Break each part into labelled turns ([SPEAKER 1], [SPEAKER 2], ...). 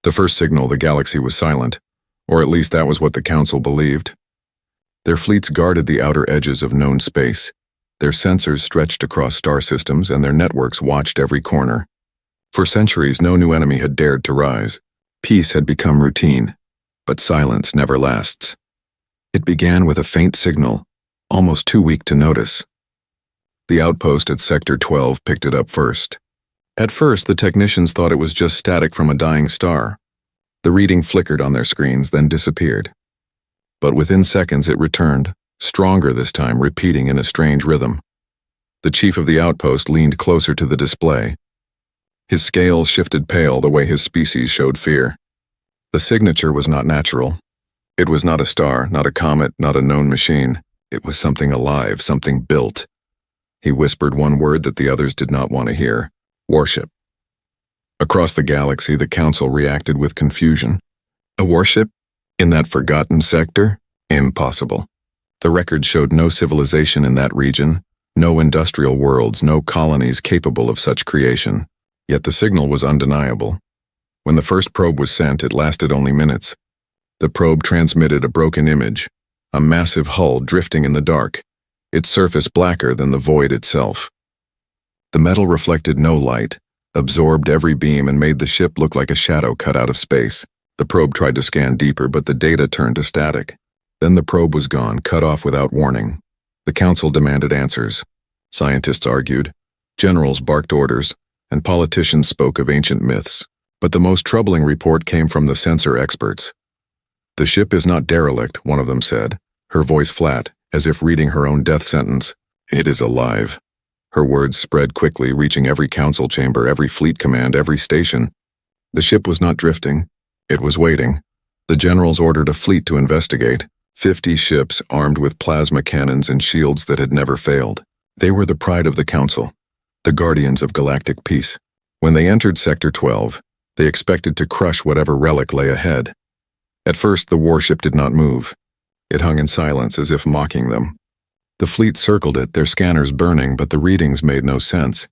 [SPEAKER 1] The first signal, the galaxy was silent, or at least that was what the Council believed. Their fleets guarded the outer edges of known space. Their sensors stretched across star systems, and their networks watched every corner. For centuries, no new enemy had dared to rise. Peace had become routine, but silence never lasts. It began with a faint signal, almost too weak to notice. The outpost at Sector 12 picked it up first. At first, the technicians thought it was just static from a dying star. The reading flickered on their screens, then disappeared. But within seconds it returned, stronger this time, repeating in a strange rhythm. The chief of the outpost leaned closer to the display. His scales shifted pale the way his species showed fear. The signature was not natural. It was not a star, not a comet, not a known machine. It was something alive, something built. He whispered one word that the others did not want to hear: Warship. Across the galaxy, the Council reacted with confusion. A warship? In that forgotten sector? Impossible. The record showed no civilization in that region, no industrial worlds, no colonies capable of such creation. Yet the signal was undeniable. When the first probe was sent, it lasted only minutes. The probe transmitted a broken image, a massive hull drifting in the dark, its surface blacker than the void itself. The metal reflected no light, absorbed every beam, and made the ship look like a shadow cut out of space. The probe tried to scan deeper, but the data turned to static. Then the probe was gone, cut off without warning. The Council demanded answers. Scientists argued, generals barked orders, and politicians spoke of ancient myths. But the most troubling report came from the sensor experts. "The ship is not derelict," one of them said, her voice flat, as if reading her own death sentence. "It is alive." Her words spread quickly, reaching every council chamber, every fleet command, every station. The ship was not drifting. It was waiting. The generals ordered a fleet to investigate. 50 ships armed with plasma cannons and shields that had never failed. They were the pride of the Council, the guardians of galactic peace. When they entered Sector 12, they expected to crush whatever relic lay ahead. At first, the warship did not move. It hung in silence, as if mocking them. The fleet circled it, their scanners burning, but the readings made no sense.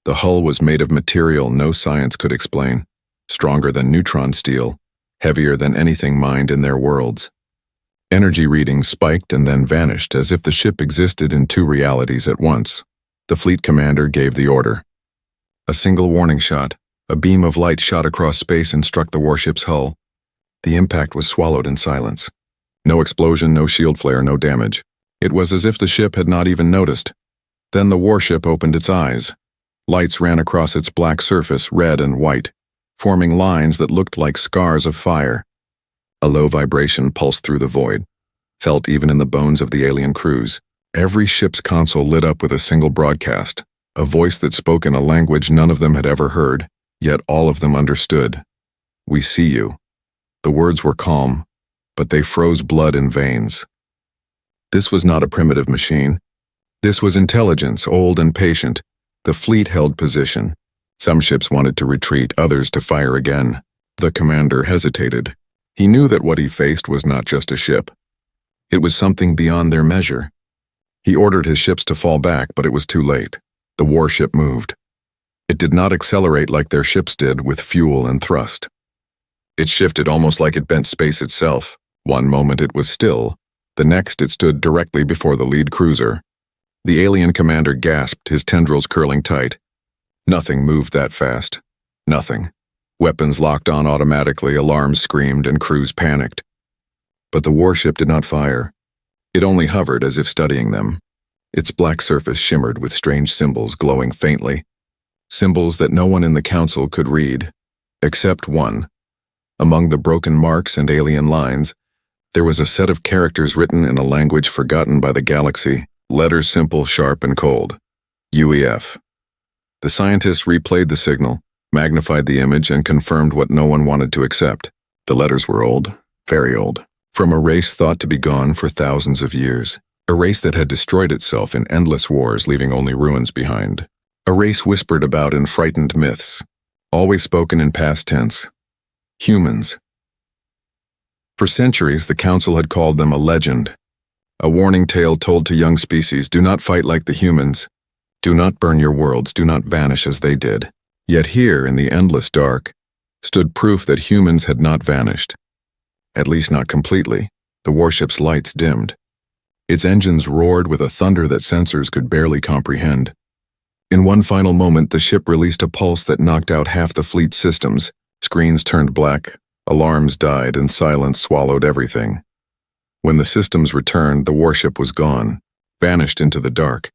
[SPEAKER 1] The hull was made of material no science could explain, stronger than neutron steel, heavier than anything mined in their worlds. Energy readings spiked and then vanished, as if the ship existed in two realities at once. The fleet commander gave the order. A single warning shot, a beam of light shot across space and struck the warship's hull. The impact was swallowed in silence. No explosion, no shield flare, no damage. It was as if the ship had not even noticed. Then the warship opened its eyes. Lights ran across its black surface, red and white, forming lines that looked like scars of fire. A low vibration pulsed through the void, felt even in the bones of the alien crews. Every ship's console lit up with a single broadcast, a voice that spoke in a language none of them had ever heard, yet all of them understood. "We see you." The words were calm, but they froze blood in veins. This was not a primitive machine. This was intelligence, old and patient. The fleet held position. Some ships wanted to retreat, others to fire again. The commander hesitated. He knew that what he faced was not just a ship. It was something beyond their measure. He ordered his ships to fall back, but it was too late. The warship moved. It did not accelerate like their ships did, with fuel and thrust. It shifted almost like it bent space itself. One moment it was still, the next it stood directly before the lead cruiser. The alien commander gasped, his tendrils curling tight. Nothing moved that fast. Nothing. Weapons locked on automatically, alarms screamed, and crews panicked. But the warship did not fire. It only hovered as if studying them. Its black surface shimmered with strange symbols glowing faintly. Symbols that no one in the Council could read, except one. Among the broken marks and alien lines, there was a set of characters written in a language forgotten by the galaxy, letters simple, sharp, and cold. UEF. The scientists replayed the signal, magnified the image, and confirmed what no one wanted to accept. The letters were old, very old, from a race thought to be gone for thousands of years. A race that had destroyed itself in endless wars, leaving only ruins behind. A race whispered about in frightened myths, always spoken in past tense. Humans. For centuries, the Council had called them a legend, a warning tale told to young species: do not fight like the humans. Do not burn your worlds, do not vanish as they did. Yet here, in the endless dark, stood proof that humans had not vanished. At least not completely. The warship's lights dimmed. Its engines roared with a thunder that sensors could barely comprehend. In one final moment, the ship released a pulse that knocked out half the fleet's systems. Screens turned black, alarms died, and silence swallowed everything. When the systems returned, the warship was gone, vanished into the dark.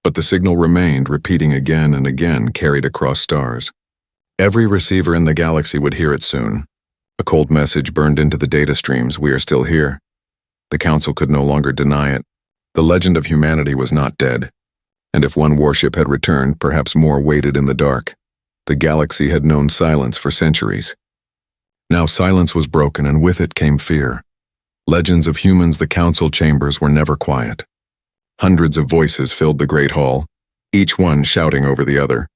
[SPEAKER 1] But the signal remained, repeating again and again, carried across stars. Every receiver in the galaxy would hear it soon. A cold message burned into the data streams: we are still here. The Council could no longer deny it. The legend of humanity was not dead. And if one warship had returned, perhaps more waited in the dark. The galaxy had known silence for centuries. Now silence was broken, and with it came fear. Legends of humans, the Council chambers were never quiet. Hundreds of voices filled the Great Hall, each one shouting over the other.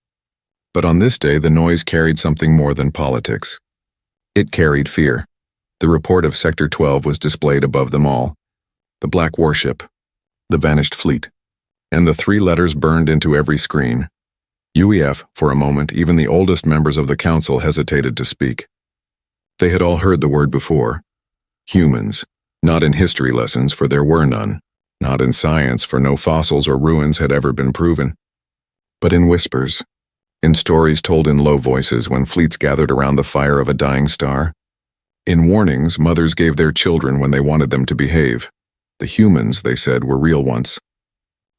[SPEAKER 1] But on this day, the noise carried something more than politics. It carried fear. The report of Sector 12 was displayed above them all. The black warship, the vanished fleet, and the three letters burned into every screen. UEF. For a moment, even the oldest members of the Council hesitated to speak. They had all heard the word before. Humans, not in history lessons, for there were none. Not in science, for no fossils or ruins had ever been proven. But in whispers, in stories told in low voices when fleets gathered around the fire of a dying star. In warnings mothers gave their children when they wanted them to behave. The humans, they said, were real once.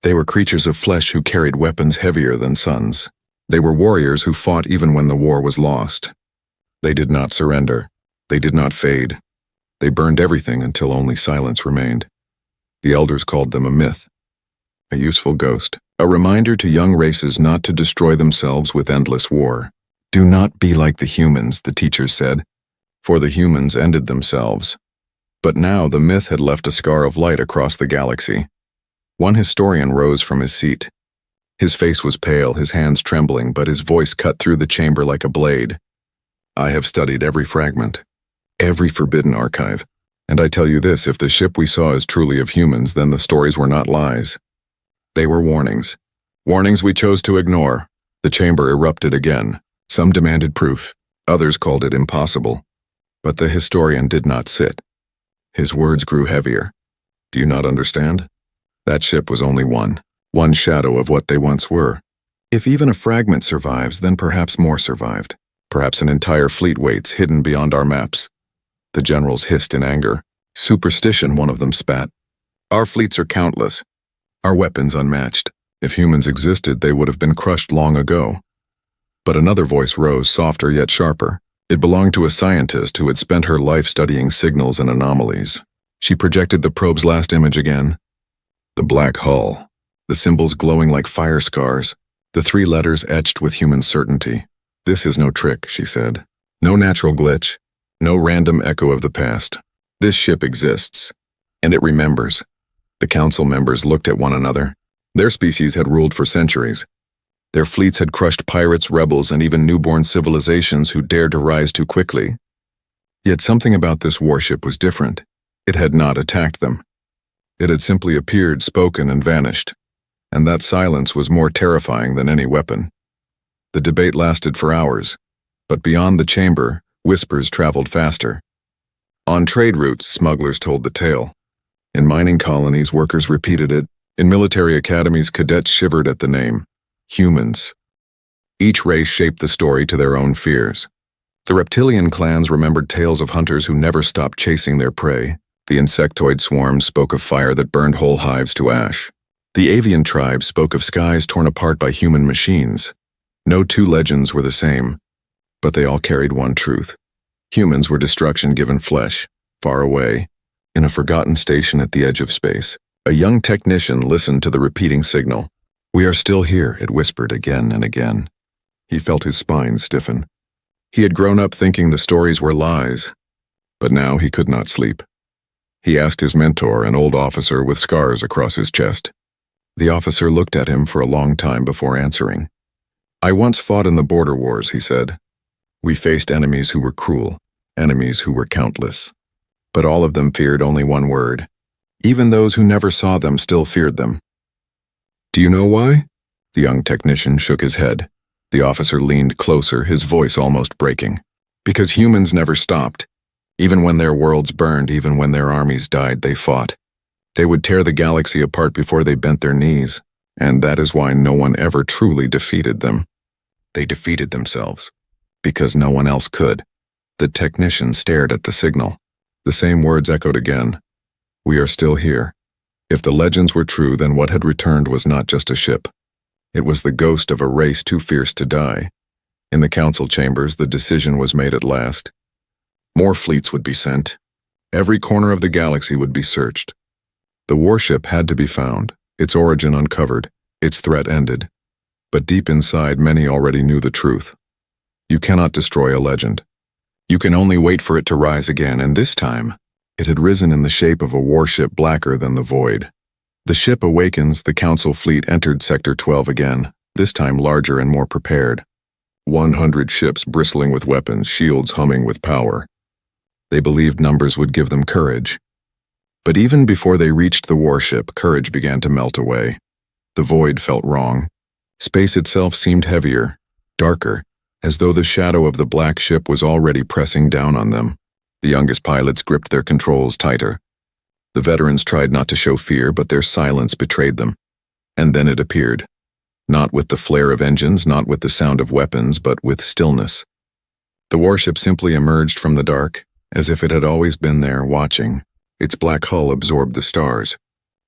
[SPEAKER 1] They were creatures of flesh who carried weapons heavier than suns. They were warriors who fought even when the war was lost. They did not surrender. They did not fade. They burned everything until only silence remained. The elders called them a myth, a useful ghost, a reminder to young races not to destroy themselves with endless war. Do not be like the humans, the teachers said, for the humans ended themselves. But now the myth had left a scar of light across the galaxy. One historian rose from his seat. His face was pale, his hands trembling, but his voice cut through the chamber like a blade. I have studied every fragment, every forbidden archive. And I tell you this, if the ship we saw is truly of humans, then the stories were not lies. They were warnings. Warnings we chose to ignore. The chamber erupted again. Some demanded proof. Others called it impossible. But the historian did not sit. His words grew heavier. Do you not understand? That ship was only one shadow of what they once were. If even a fragment survives, then perhaps more survived. Perhaps an entire fleet waits, hidden beyond our maps. The generals hissed in anger. Superstition, one of them spat. Our fleets are countless. Our weapons unmatched. If humans existed, they would have been crushed long ago. But another voice rose, softer yet sharper. It belonged to a scientist who had spent her life studying signals and anomalies. She projected the probe's last image again. The black hull, the symbols glowing like fire scars, the three letters etched with human certainty. This is no trick, she said. No natural glitch. No random echo of the past. This ship exists, and it remembers. The Council members looked at one another. Their species had ruled for centuries. Their fleets had crushed pirates, rebels, and even newborn civilizations who dared to rise too quickly. Yet something about this warship was different. It had not attacked them. It had simply appeared, spoken, and vanished. And that silence was more terrifying than any weapon. The debate lasted for hours, but beyond the chamber, whispers traveled faster. On trade routes, smugglers told the tale. In mining colonies, workers repeated it. In military academies, cadets shivered at the name. Humans. Each race shaped the story to their own fears. The reptilian clans remembered tales of hunters who never stopped chasing their prey. The insectoid swarms spoke of fire that burned whole hives to ash. The avian tribes spoke of skies torn apart by human machines. No two legends were the same. But they all carried one truth. Humans were destruction given flesh, far away, in a forgotten station at the edge of space. A young technician listened to the repeating signal. We are still here, it whispered again and again. He felt his spine stiffen. He had grown up thinking the stories were lies, but now he could not sleep. He asked his mentor, an old officer with scars across his chest. The officer looked at him for a long time before answering. I once fought in the border wars, he said. We faced enemies who were cruel, enemies who were countless. But all of them feared only one word. Even those who never saw them still feared them. Do you know why? The young technician shook his head. The officer leaned closer, his voice almost breaking. Because humans never stopped. Even when their worlds burned, even when their armies died, they fought. They would tear the galaxy apart before they bent their knees, and that is why no one ever truly defeated them. They defeated themselves. Because no one else could. The technician stared at the signal. The same words echoed again. We are still here. If the legends were true, then what had returned was not just a ship. It was the ghost of a race too fierce to die. In the council chambers, the decision was made at last. More fleets would be sent. Every corner of the galaxy would be searched. The warship had to be found, its origin uncovered, its threat ended. But deep inside, many already knew the truth. You cannot destroy a legend. You can only wait for it to rise again, and this time, it had risen in the shape of a warship blacker than the void. The ship awakens, the council fleet entered Sector 12 again, this time larger and more prepared. 100 ships bristling with weapons, shields humming with power. They believed numbers would give them courage. But even before they reached the warship, courage began to melt away. The void felt wrong. Space itself seemed heavier, darker, as though the shadow of the black ship was already pressing down on them. The youngest pilots gripped their controls tighter. The veterans tried not to show fear, but their silence betrayed them. And then it appeared. Not with the flare of engines, not with the sound of weapons, but with stillness. The warship simply emerged from the dark, as if it had always been there, watching. Its black hull absorbed the stars.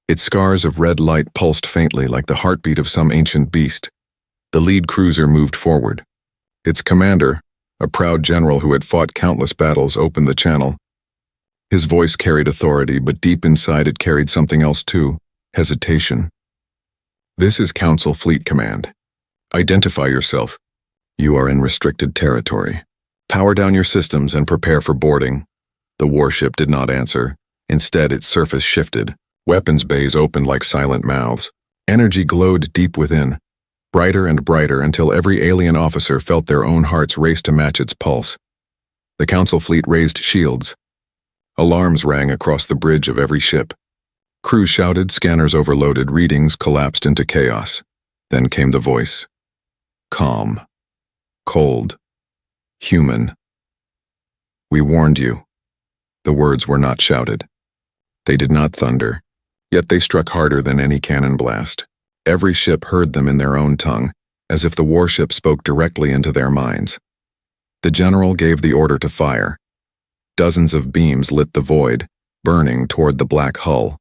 [SPEAKER 1] Its scars of red light pulsed faintly like the heartbeat of some ancient beast. The lead cruiser moved forward. Its commander, a proud general who had fought countless battles, opened the channel. His voice carried authority, but deep inside it carried something else too, hesitation. This is Council Fleet Command. Identify yourself. You are in restricted territory. Power down your systems and prepare for boarding. The warship did not answer. Instead, its surface shifted. Weapons bays opened like silent mouths. Energy glowed deep within, brighter and brighter until every alien officer felt their own hearts race to match its pulse. The Council fleet raised shields. Alarms rang across the bridge of every ship. Crews shouted, scanners overloaded, readings collapsed into chaos. Then came the voice. Calm. Cold. Human. We warned you. The words were not shouted. They did not thunder, yet they struck harder than any cannon blast. Every ship heard them in their own tongue, as if the warship spoke directly into their minds. The general gave the order to fire. Dozens of beams lit the void, burning toward the black hull.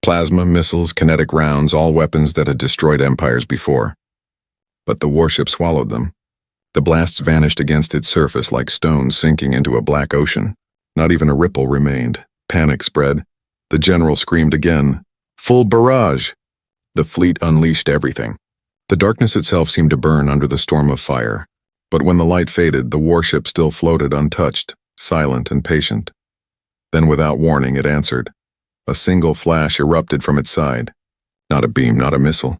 [SPEAKER 1] Plasma, missiles, kinetic rounds, all weapons that had destroyed empires before. But the warship swallowed them. The blasts vanished against its surface like stones sinking into a black ocean. Not even a ripple remained. Panic spread. The general screamed again. Full barrage! The fleet unleashed everything. The darkness itself seemed to burn under the storm of fire. But when the light faded, the warship still floated untouched, silent and patient. Then without warning, it answered. A single flash erupted from its side. Not a beam, not a missile.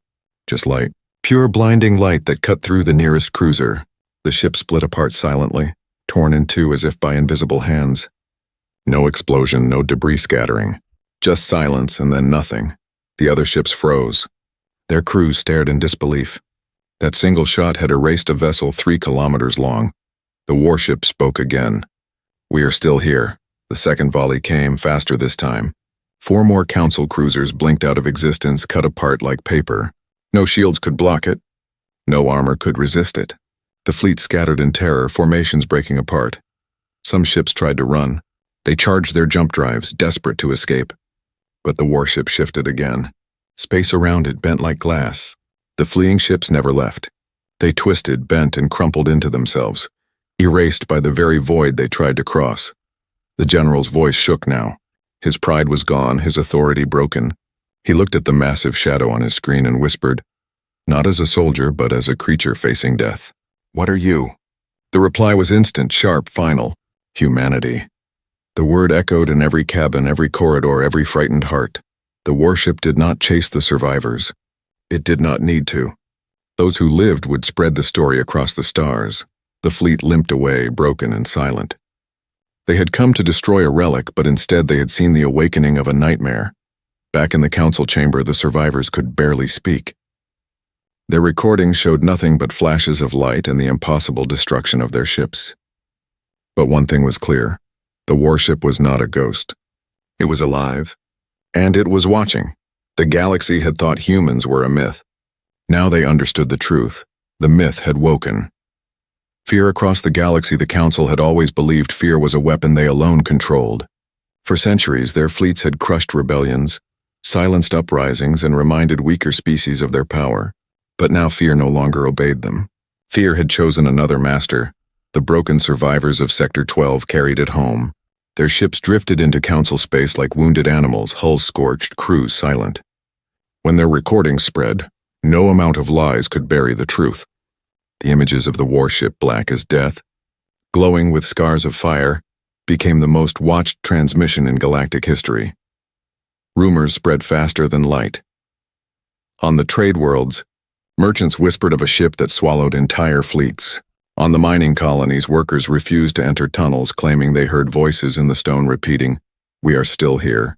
[SPEAKER 1] Just light. Pure blinding light that cut through the nearest cruiser. The ship split apart silently, torn in two as if by invisible hands. No explosion, no debris scattering. Just silence and then nothing. The other ships froze. Their crews stared in disbelief. That single shot had erased a vessel 3 kilometers long. The warship spoke again. We are still here. The second volley came, faster this time. 4 more council cruisers blinked out of existence, cut apart like paper. No shields could block it. No armor could resist it. The fleet scattered in terror, formations breaking apart. Some ships tried to run. They charged their jump drives, desperate to escape. But the warship shifted again. Space around it bent like glass. The fleeing ships never left. They twisted, bent, and crumpled into themselves, erased by the very void they tried to cross. The general's voice shook now. His pride was gone, his authority broken. He looked at the massive shadow on his screen and whispered, not as a soldier, but as a creature facing death. What are you? The reply was instant, sharp, final. Humanity. The word echoed in every cabin, every corridor, every frightened heart. The warship did not chase the survivors. It did not need to. Those who lived would spread the story across the stars. The fleet limped away, broken and silent. They had come to destroy a relic, but instead they had seen the awakening of a nightmare. Back in the council chamber, the survivors could barely speak. Their recordings showed nothing but flashes of light and the impossible destruction of their ships. But one thing was clear. The warship was not a ghost. It was alive. And it was watching. The galaxy had thought humans were a myth. Now they understood the truth. The myth had woken. Fear across the galaxy. The Council had always believed fear was a weapon they alone controlled. For centuries, their fleets had crushed rebellions, silenced uprisings, and reminded weaker species of their power. But now fear no longer obeyed them. Fear had chosen another master. The broken survivors of Sector 12 carried it home. Their ships drifted into Council space like wounded animals, hulls scorched, crews silent. When their recordings spread, no amount of lies could bury the truth. The images of the warship, black as death, glowing with scars of fire, became the most watched transmission in galactic history. Rumors spread faster than light. On the trade worlds, merchants whispered of a ship that swallowed entire fleets. On the mining colonies, workers refused to enter tunnels, claiming they heard voices in the stone repeating, "We are still here."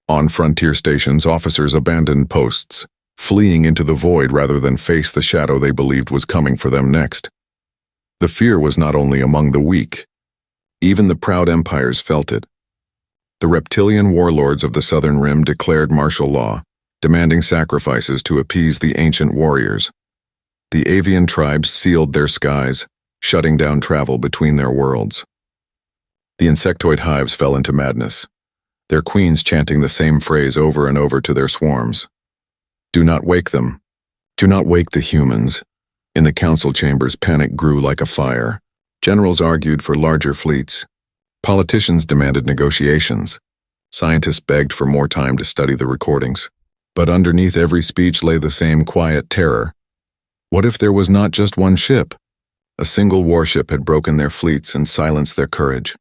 [SPEAKER 1] On frontier stations, officers abandoned posts, fleeing into the void rather than face the shadow they believed was coming for them next. The fear was not only among the weak. Even the proud empires felt it. The reptilian warlords of the Southern Rim declared martial law, demanding sacrifices to appease the ancient warriors. The avian tribes sealed their skies, shutting down travel between their worlds. The insectoid hives fell into madness, their queens chanting the same phrase over and over to their swarms. Do not wake them. Do not wake the humans. In the council chambers, panic grew like a fire. Generals argued for larger fleets. Politicians demanded negotiations. Scientists begged for more time to study the recordings. But underneath every speech lay the same quiet terror. What if there was not just one ship? A single warship had broken their fleets and silenced their courage.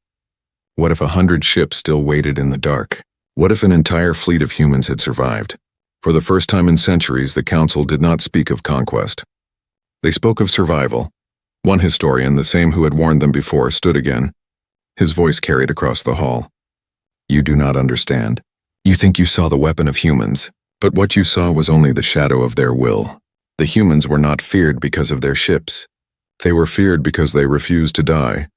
[SPEAKER 1] What if 100 ships still waited in the dark? What if an entire fleet of humans had survived? For the first time in centuries, the Council did not speak of conquest. They spoke of survival. One historian, the same who had warned them before, stood again. His voice carried across the hall. You do not understand. You think you saw the weapon of humans, but what you saw was only the shadow of their will. The humans were not feared because of their ships. They were feared because they refused to die.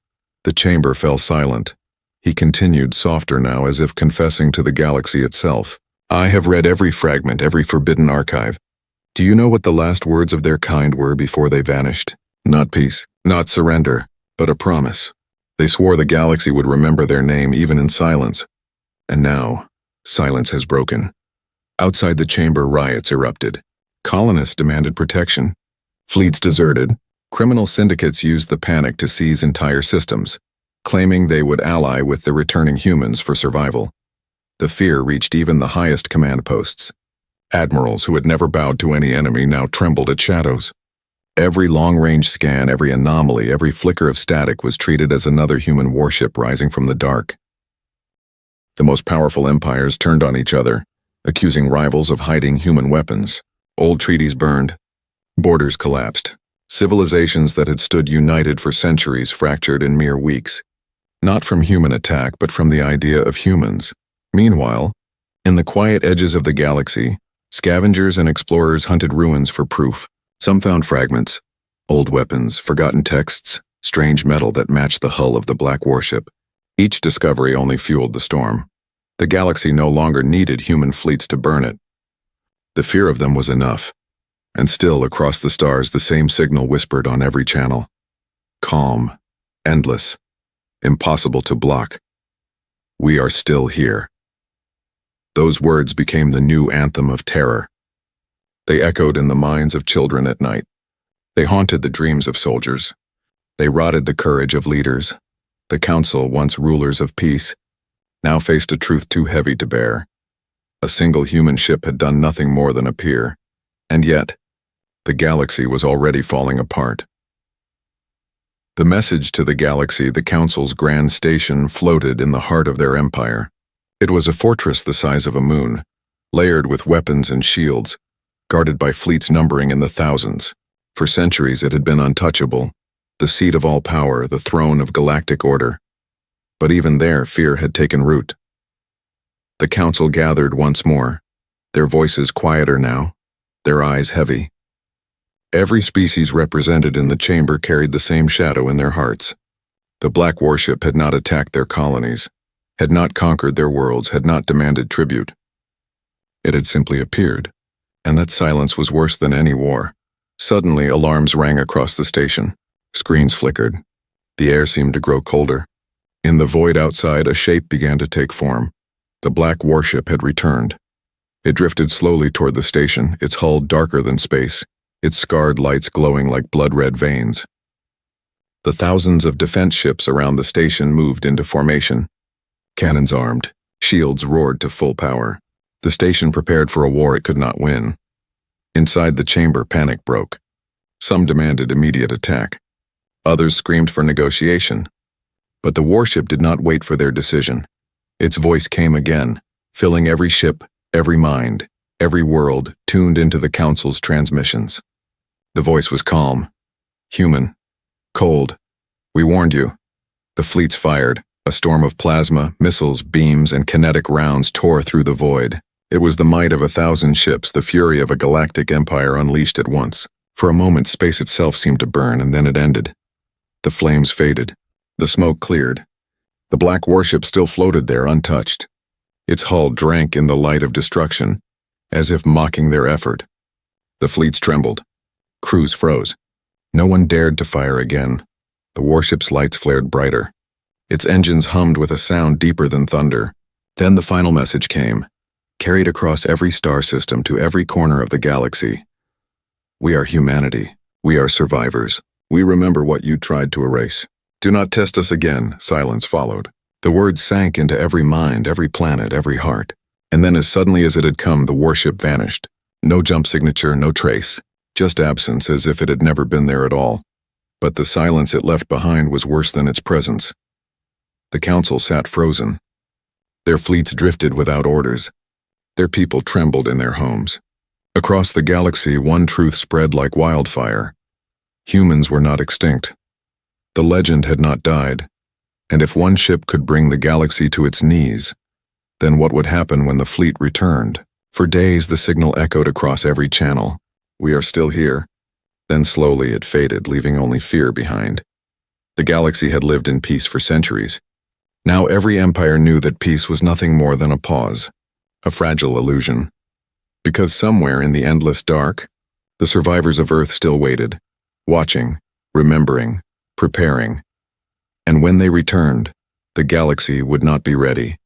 [SPEAKER 1] The chamber fell silent. He continued, softer now, as if confessing to the galaxy itself. I have read every fragment, every forbidden archive. Do you know what the last words of their kind were before they vanished? Not peace, not surrender, but a promise. They swore the galaxy would remember their name even in silence. And now, silence has broken. Outside the chamber, riots erupted. Colonists demanded protection. Fleets deserted. Criminal syndicates used the panic to seize entire systems, claiming they would ally with the returning humans for survival. The fear reached even the highest command posts. Admirals who had never bowed to any enemy now trembled at shadows. Every long-range scan, every anomaly, every flicker of static was treated as another human warship rising from the dark. The most powerful empires turned on each other, accusing rivals of hiding human weapons. Old treaties burned. Borders collapsed. Civilizations that had stood united for centuries fractured in mere weeks. Not from human attack, but from the idea of humans. Meanwhile, in the quiet edges of the galaxy, scavengers and explorers hunted ruins for proof. Some found fragments, old weapons, forgotten texts, strange metal that matched the hull of the black warship. Each discovery only fueled the storm. The galaxy no longer needed human fleets to burn it. The fear of them was enough. And still, across the stars, the same signal whispered on every channel. Calm, endless, impossible to block. We are still here. Those words became the new anthem of terror. They echoed in the minds of children at night. They haunted the dreams of soldiers. They rotted the courage of leaders. The Council, once rulers of peace, now faced a truth too heavy to bear. A single human ship had done nothing more than appear, and yet, the galaxy was already falling apart. The message to the galaxy, the Council's grand station, floated in the heart of their empire. It was a fortress the size of a moon, layered with weapons and shields, guarded by fleets numbering in the thousands. For centuries it had been untouchable, the seat of all power, the throne of galactic order. But even there, fear had taken root. The Council gathered once more, their voices quieter now, their eyes heavy. Every species represented in the chamber carried the same shadow in their hearts. The black warship had not attacked their colonies, had not conquered their worlds, had not demanded tribute. It had simply appeared, and that silence was worse than any war. Suddenly, alarms rang across the station. Screens flickered. The air seemed to grow colder. In the void outside, a shape began to take form. The black warship had returned. It drifted slowly toward the station, its hull darker than space, its scarred lights glowing like blood-red veins. The thousands of defense ships around the station moved into formation. Cannons armed, shields roared to full power. The station prepared for a war it could not win. Inside the chamber, panic broke. Some demanded immediate attack. Others screamed for negotiation. But the warship did not wait for their decision. Its voice came again, filling every ship, every mind, every world tuned into the Council's transmissions. The voice was calm, human, cold. We warned you. The fleets fired. A storm of plasma, missiles, beams, and kinetic rounds tore through the void. It was the might of 1,000 ships, the fury of a galactic empire unleashed at once. For a moment, space itself seemed to burn, and then it ended. The flames faded. The smoke cleared. The black warship still floated there, untouched. Its hull drank in the light of destruction, as if mocking their effort. The fleets trembled. Crews froze. No one dared to fire again. The warship's lights flared brighter. Its engines hummed with a sound deeper than thunder. Then the final message came, carried across every star system to every corner of the galaxy. We are humanity. We are survivors. We remember what you tried to erase. Do not test us again. Silence followed. The words sank into every mind, every planet, every heart. And then as suddenly as it had come, the warship vanished. No jump signature, no trace. Just absence, as if it had never been there at all. But the silence it left behind was worse than its presence. The Council sat frozen. Their fleets drifted without orders. Their people trembled in their homes. Across the galaxy, one truth spread like wildfire. Humans were not extinct. The legend had not died. And if one ship could bring the galaxy to its knees, then what would happen when the fleet returned? For days, the signal echoed across every channel. We are still here. Then slowly it faded, leaving only fear behind. The galaxy had lived in peace for centuries. Now every empire knew that peace was nothing more than a pause, a fragile illusion. Because somewhere in the endless dark, the survivors of Earth still waited, watching, remembering, preparing. And when they returned, the galaxy would not be ready.